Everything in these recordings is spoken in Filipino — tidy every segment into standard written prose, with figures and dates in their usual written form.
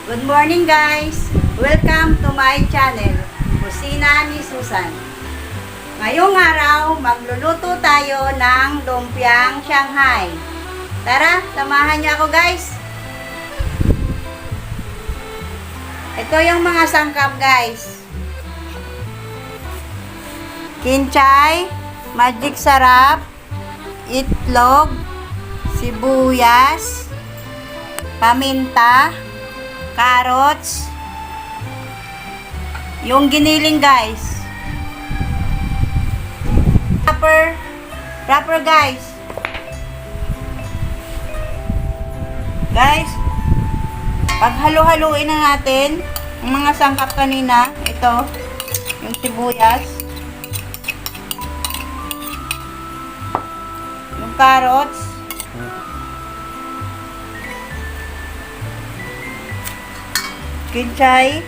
Good morning guys! Welcome to my channel, Kusina ni Susan. Ngayong araw, magluluto tayo ng lumpiang Shanghai. Tara, samahan niyo ako guys! Ito yung mga sangkap guys. Kinchay, magic sarap, itlog, sibuyas, paminta, carrots, yung giniling guys, wrapper guys. Paghalo-haluin na natin ang mga sangkap kanina. Ito, yung sibuyas, yung carrots, kinchay,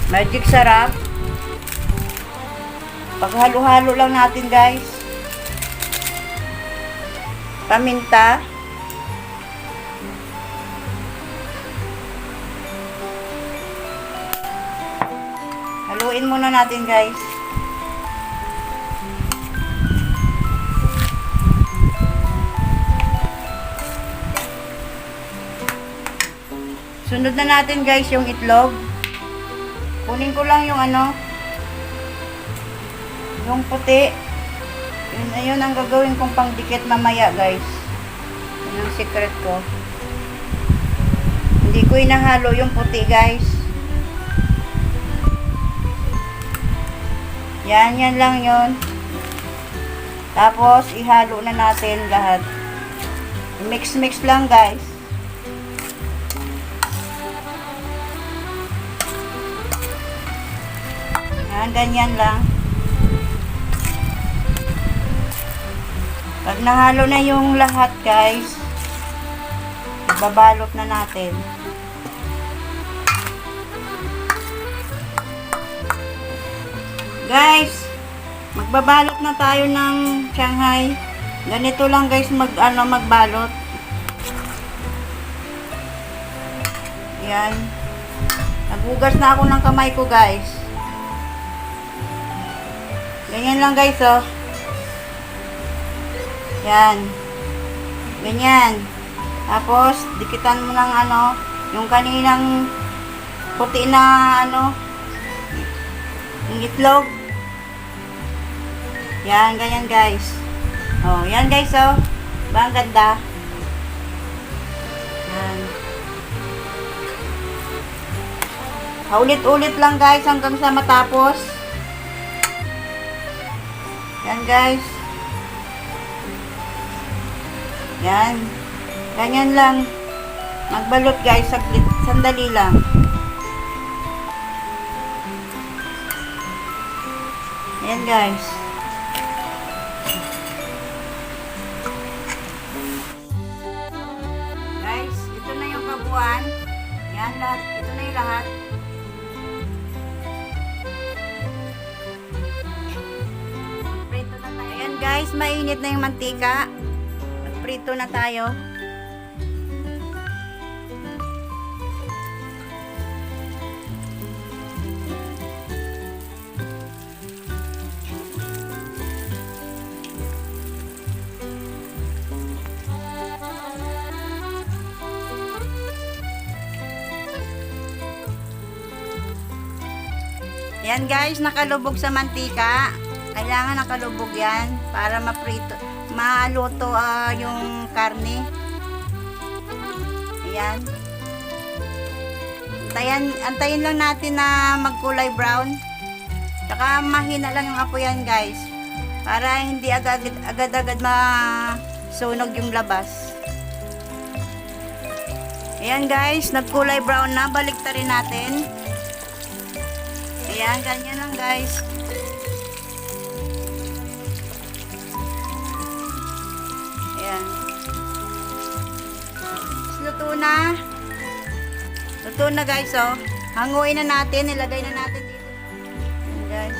magic sarap. Paghalo-halo lang natin guys. Paminta, haluin muna natin guys. Sunod na natin guys yung itlog. Kunin ko lang yung yung puti. Yun ang gagawin kong pangdikit mamaya guys. Yun ang secret ko. Hindi ko inahalo yung puti guys. Yan lang yun. Tapos ihalo na natin lahat. Mix lang guys. Ganyan lang. Pag nahalo na yung lahat guys, ibabalot na natin. Guys, magbabalot na tayo ng Shanghai. Ganito lang guys magbalot. Yan. Nagugas na ako ng kamay ko guys. Ganyan lang guys, oh. Yan. Ganyan. Tapos, dikitan mo ng yung kaninang puti na yung itlog. Yan, ganyan guys. Oh, yan guys, oh. Diba ang ganda? Yan. Paulit-ulit lang guys hanggang sa matapos. Yan guys. Yan. Ganyan lang. Magbalot guys. Saglit. Sandali lang. Yan guys. Guys, ito na yung kabuuan. Yan lahat. Ito na yung lahat. Guys, mainit na yung mantika. Magprito na tayo. Yan guys, nakalubog sa mantika. Kailangan nakalubog yan para maluto yung karne. Ayan. Antayin lang natin na magkulay brown. Tsaka mahina lang yung apoy yan guys. Para hindi agad-agad masunog yung labas. Ayan guys, nagkulay brown na. Baliktarin natin. Ayan, ganyan lang guys. Luto na guys, oh. Hanguin na natin, ilagay na natin dito. Ayan guys.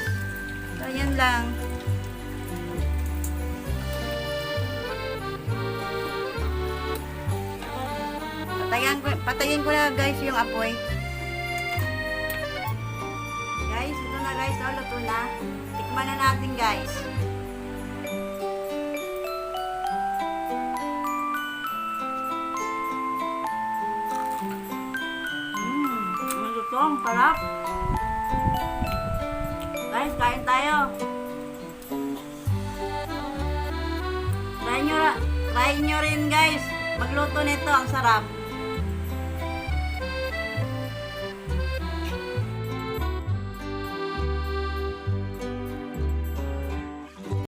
So, yan lang. Patayin ko na guys yung apoy. Guys, ito na guys, oh, luto na. Tikman na natin guys. Luto, ang sarap. Guys, kain tayo. Try nyo rin guys. Magluto nito, ang sarap.